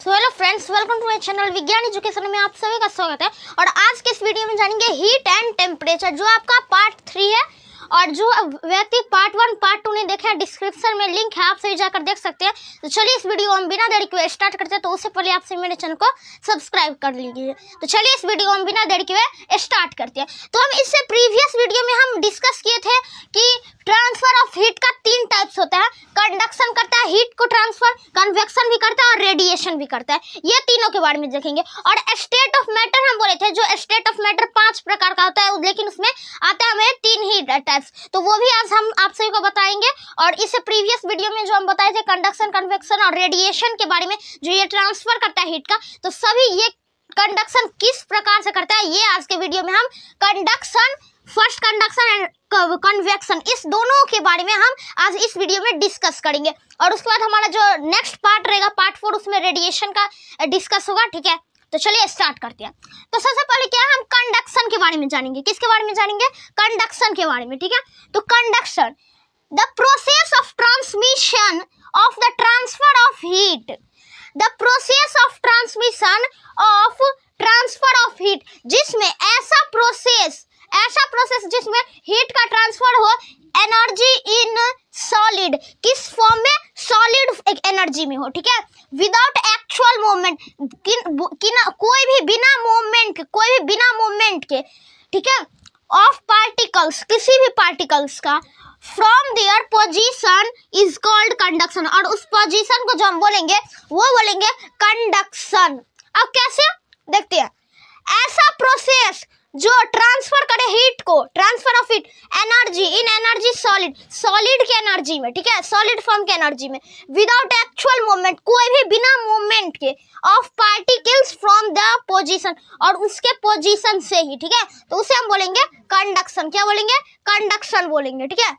So hello friends, welcome to my channel Vigyan education में आप सभी का स्वागत है। और आज के इस वीडियो में जानेंगे हीट एंड टेम्परेचर, जो आपका पार्ट 3 है। और जो व्यक्ति पार्ट 1 पार्ट 2 नहीं देखे हैं, डिस्क्रिप्शन में लिंक है, आप सभी जाकर देख सकते हैं। तो चलिए इस वीडियो को हम बिना देरी के स्टार्ट करते हैं। तो उससे पहले आप सभी मेरे चैनल को सब्सक्राइब कर लीजिए। तो चलिए इस वीडियो को हम बिना देरी के स्टार्ट करते हैं। तो हम इससे प्रीवियस वीडियो में हम डिस्कस किए थे कि ट्रांसफर ऑफ हीट का 3 टाइप्स होता है। कंडक्शन करता है हीट को ट्रांसफर, कन्वेक्शन भी करता है और रेडिएशन भी करता है। ये तीनों के बारे में देखेंगे। और स्टेट ऑफ मैटर हम बोले थे, जो स्टेट ऑफ मैटर 5 प्रकार का होता है, लेकिन उसमें आता है हमें 3 ही टाइप्स। तो वो भी आज हम आप सभी को बताएंगे। और इससे प्रीवियस वीडियो में जो हम बताए थे कंडक्शन, कन्वेक्शन और रेडिएशन के बारे में, जो ये ट्रांसफर करता है हीट का, तो सभी ये कंडक्शन किस प्रकार से करता है, ये आज के वीडियो में हम conduction, first conduction and convection, इस दोनों के बारे में हम आज इस वीडियो में डिस्कस करेंगे। और उसके बाद हमारा जो नेक्स्ट पार्ट रहेगा पार्ट 4, उसमें रेडिएशन का डिस्कस होगा। ठीक है, तो चलिए स्टार्ट करते हैं। तो सबसे पहले क्या है, हम कंडक्शन के बारे में जानेंगे। किसके बारे में जानेंगे? कंडक्शन के बारे में। ठीक है, तो conduction, the process of transmission of the transfer of heat, the process of transmission of transfer of heat, जिसमें ऐसा प्रोसेस जिसमें हीट का ट्रांसफर हो, एनर्जी इन सॉलिड, किस फॉर्म में? सॉलिड एनर्जी में हो। ठीक है, विदाउट एक्चुअल मूवमेंट, कोई भी बिना मूवमेंट के, ठीक है, ऑफ पार्टिकल्स, किसी भी पार्टिकल्स का, from their position is called conduction. और उस पोजीशन को जो हम बोलेंगे वो बोलेंगे कंडक्शन। अब कैसे देखते हैं। ऐसा प्रोसेस जो ट्रांसफर करे हीट को, transfer of heat, energy in energy solid के एनर्जी में, ठीक है, सॉलिड फॉर्म के एनर्जी में, विदाउट एक्चुअल मूवमेंट, कोई भी बिना मूवमेंट के, of particles from the position, और उसके पोजीशन से ही। ठीक है, तो उसे हम बोलेंगे कंडक्शन। क्या बोलेंगे? कंडक्शन बोलेंगे। ठीक है,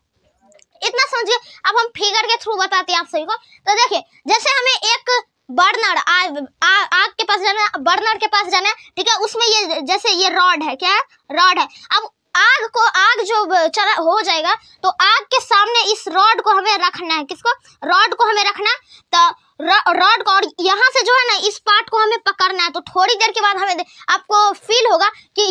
इतना समझिए। अब हम फिगर के थ्रू बताते हैं आप सभी को। तो देखिए, जैसे हमें एक बर्नर, आग के पास जाना है, बर्नर के पास जाना है। ठीक है, उसमें ये जैसे ये रॉड है, क्या है? रॉड है। अब आग जो चला हो जाएगा, तो आग के सामने इस रॉड को हमें रखना है। किसको? रॉड को हमें रखना है। तो रॉड को, और यहाँ से जो है ना, इस पार्ट को हमें पकड़ना है। तो थोड़ी देर के बाद हमें आपको फील होगा कि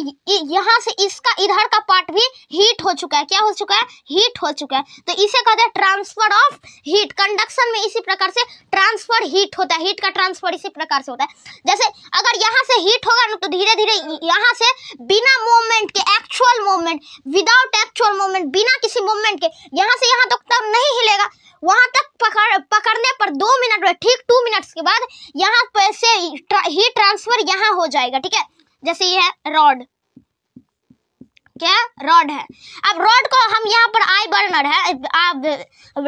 यहाँ से इसका इधर का पार्ट भी हीट हो चुका है। क्या हो चुका है? हीट हो चुका है। तो इसे कहते हैं ट्रांसफर ऑफ हीट। कंडक्शन में इसी प्रकार से ट्रांसफर हीट होता है। हीट का ट्रांसफर इसी प्रकार से होता है। जैसे अगर यहाँ से हीट होगा ना, तो धीरे धीरे यहाँ से बिना मूवमेंट के, actual movement, without actual movement, बिना किसी मूवमेंट के, यहाँ से यहाँ तक तो नहीं हिलेगा। वहां तक पकड़ने पर 2 मिनट में, ठीक 2 मिनट्स के बाद यहाँ पर से हीट ट्रांसफर यहाँ हो जाएगा। ठीक है, जैसे ये है रॉड, क्या रॉड है। अब रॉड को हम यहाँ पर आई बर्नर है,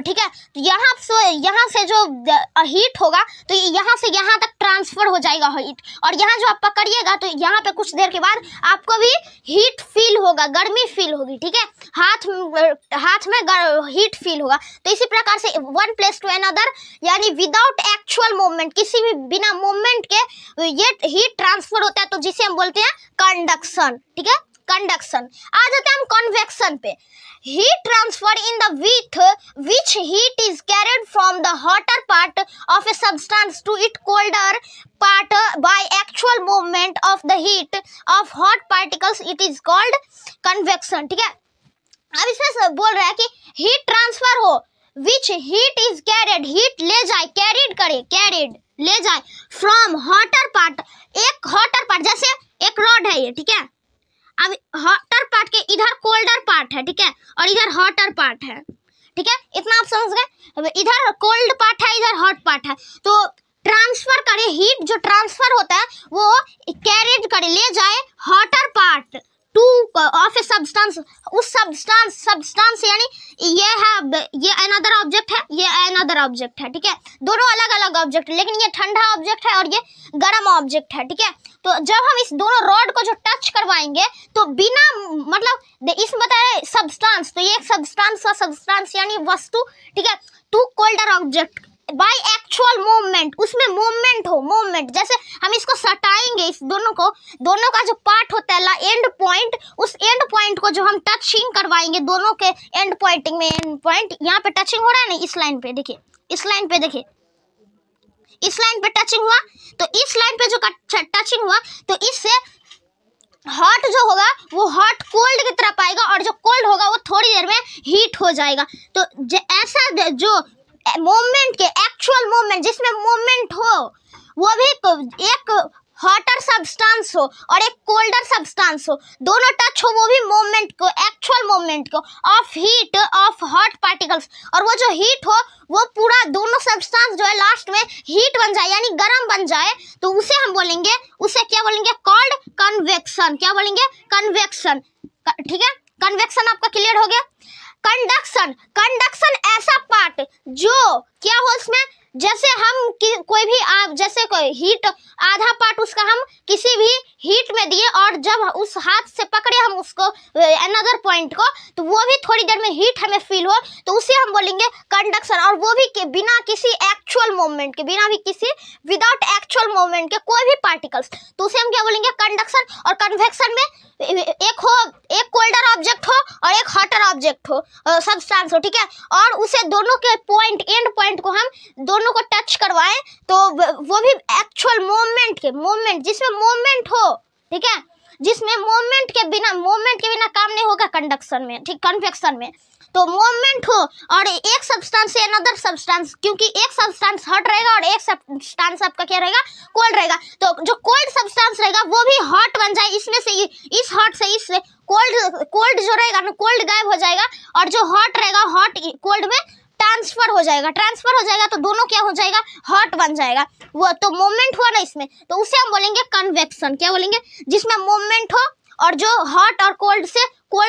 ठीक है, तो यहाँ से जो हीट होगा, तो यहाँ से यहाँ तक ट्रांसफर हो जाएगा हीट। और यहाँ जो आप पकड़िएगा, तो यहाँ पे कुछ देर के बाद आपको भी हीट फील होगा, गर्मी फील होगी। ठीक है, हाथ में हीट फील होगा। तो इसी प्रकार से वन प्लेस टू अनदर, यानी विदाउट एक्चुअल मूवमेंट, किसी भी बिना मूवमेंट के ये हीट ट्रांसफर होता है, तो जिसे हम बोलते हैं कंडक्शन। ठीक है, कंडक्शन। आ जाते हैं हम कन्वेक्शन पे। Heat transfer in the which heat is carried from the hotter part of a substance to it colder part by actual movement of the heat of hot particles, it is called convection. ठीक है, अब इसमें बोल रहा है कि heat transfer हो, विच heat is carried, heat ले जाए, कैरिड करे, कैरिड ले जाए, फ्रॉम हॉटर पार्ट, एक हॉटर पार्ट, जैसे एक रॉड है ये। ठीक है, अब हॉटर पार्ट के इधर कोल्डर पार्ट है, ठीक है, और इधर हॉटर पार्ट है। ठीक है, इतना आप समझ गए। इधर कोल्ड पार्ट है, इधर हॉट पार्ट है। तो ट्रांसफर करे, हीट जो ट्रांसफर होता है वो कैरिड करे, ले जाए hotter part two of a substance, उस सब्सटेंस यानी ये अनदर ऑब्जेक्ट है, ये अनदर ऑब्जेक्ट है। ठीक है, दोनों अलग अलग ऑब्जेक्ट है, लेकिन ये ठंडा ऑब्जेक्ट है और ये गर्म ऑब्जेक्ट है। ठीक है, तो जब हम इस दोनों रॉड को जो टच करवाएंगे, तो बिना, मतलब इसमें बताया सब्सटेंस, तो ये सब्सटेंस यानी वस्तु। ठीक है, to colder object by actual movement, उसमें मूवमेंट, जैसे हम इसको सटाएंगे, इस दोनों का जो पार्ट होता है एंड पॉइंट, उस एंड पॉइंट को जो हम टचिंग करवाएंगे, दोनों के एंड पॉइंटिंग में, एंड पॉइंट यहाँ पे टचिंग हो रहा है ना, इस लाइन पे देखिए, इस लाइन पे देखिए, इस लाइन पे टचिंग हुआ, तो इस लाइन पे जो टचिंग हुआ तो इससे हॉट जो होगा वो हॉट कोल्ड की तरफ आएगा और जो कोल्ड होगा वो थोड़ी देर में हीट हो जाएगा। तो ऐसा जो मूवमेंट के एक्चुअल मूवमेंट जिसमें मूवमेंट हो वो भी एक हॉटर सब्सटेंस हो और एक कोल्डर सब्सटेंस हो, दोनों टच हो, वो भी मूवमेंट को, एक्चुअल मूवमेंट को of heat of hot particles, और वो जो हीट हो वो पूरा दोनों सब्सटेंस जो है लास्ट में हीट बन जाए यानी गर्म बन जाए, तो उसे हम बोलेंगे, उसे क्या बोलेंगे, कॉल्ड कन्वेक्शन। क्या बोलेंगे, कन्वेक्शन। ठीक है, कन्वेक्शन आपका क्लियर हो गया। कंडक्शन, कंडक्शन ऐसा पार्ट जो क्या हो उसमें, जैसे हम कोई भी आप जैसे कोई हीट आधा पार्ट उसका हम किसी भी हीट में दिए और जब उस हाथ से पकड़े हम उसको अनदर पॉइंट को, तो वो भी थोड़ी देर में हीट हमें फील हो, तो उसे हम बोलेंगे कंडक्शन। और वो भी बिना किसी एक्चुअल मूवमेंट के, बिना भी किसी विदाउट एक्चुअल मूवमेंट के कोई भी पार्टिकल्स, तो उसे हम क्या बोलेंगे, कंडक्शन। और कन्वेक्शन में एक कोल्डर ऑब्जेक्ट हो और एक हॉटर ऑब्जेक्ट हो, सब्सटेंस हो, ठीक है, और उसे दोनों के पॉइंट, एंड पॉइंट को हम दोनों को टच करवाएं, तो वो भी एक्चुअल मूवमेंट के, मूवमेंट जिसमें मूवमेंट हो, ठीक है, जिसमें मूवमेंट के बिना काम नहीं होगा कंडक्शन में, ठीक, कन्वेक्शन में तो मूवमेंट हो और एक सब्सटेंस से अनदर सब्सटेंस, क्योंकि एक सब्सटेंस हॉट रहेगा और एक सब्सटेंस आपका क्या रहेगा, कोल्ड रहेगा, तो जो कोल्ड सब्सटेंस रहेगा वो भी हॉट बन जाए, इसमें से इस हॉट से इस कोल्ड जो रहेगा ना, कोल्ड गायब हो जाएगा और जो हॉट रहेगा हॉट कोल्ड में ट्रांसफर हो जाएगा, तो दोनों क्या हो जाएगा, हॉट बन जाएगा, वो तो मूवमेंट हुआ ना इसमें, तो उसे हम बोलेंगे कन्वेक्शन। क्या बोलेंगे, जिसमें मूवमेंट हो और जो हॉट और कोल्ड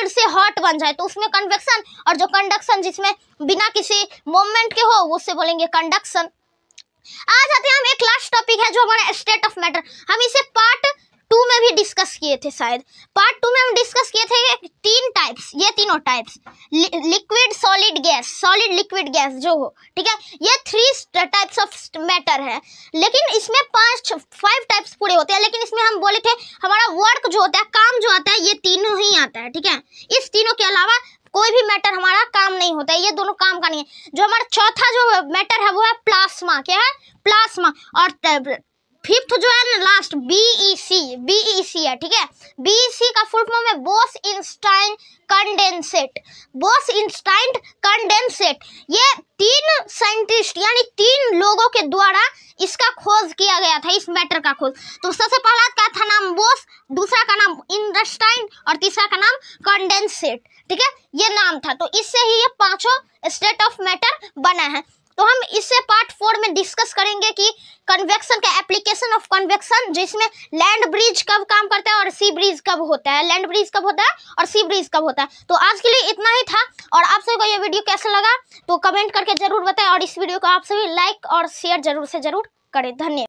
से हॉट बन जाए तो उसमें कन्वेक्शन, और जो कंडक्शन जिसमें बिना किसी मूवमेंट के हो उससे बोलेंगे कंडक्शन। आ जाते हैं हम, एक लास्ट टॉपिक है जो हमारा स्टेट ऑफ मैटर, हम इसे पार्ट 2 में भी डिस्कस किए थे, शायद पार्ट 2 में हम डिस्कस किए थे 3 टाइप्स, ये तीनों types, liquid, solid, gas, solid, liquid, gas जो हो, ठीक है, ये 3 टाइप्स ऑफ मैटर है, लेकिन इसमें 5 टाइप्स पूरे होते हैं, लेकिन इसमें हम बोले थे हमारा वर्क जो होता है, काम जो आता है, ये तीनों ही आता है, ठीक है, इस तीनों के अलावा कोई भी मैटर हमारा काम नहीं होता है, ये दोनों काम का नहीं है। जो हमारा चौथा जो मैटर है वो है प्लाज्मा। क्या है, प्लाज्मा। और फिफ्थ जो है ना लास्ट, बीईसी है, ठीक है, बीईसी का फुल फॉर्म है बोस-ईनस्टाइन कंडेंसेट, बोस-ईनस्टाइन कंडेंसेट। ये 3 साइंटिस्ट यानी 3 लोगों के द्वारा इसका खोज किया गया था, इस मैटर का खोज। तो सबसे पहला का था नाम बोस, दूसरा का नाम ईनस्टाइन और तीसरा का नाम कंडेंसेट, ठीक है, ये नाम था। तो इससे ही ये 5 स्टेट ऑफ मैटर बना है। तो हम इससे पार्ट 4 में डिस्कस करेंगे कि कन्वेक्शन का एप्लीकेशन ऑफ कन्वेक्शन, जिसमें लैंड ब्रिज कब काम करता है और सी ब्रिज कब होता है, लैंड ब्रिज कब होता है और सी ब्रिज कब होता है। तो आज के लिए इतना ही था, और आप सभी को ये वीडियो कैसा लगा तो कमेंट करके जरूर बताएं, और इस वीडियो को आप सभी लाइक और शेयर जरूर से जरूर करें। धन्यवाद।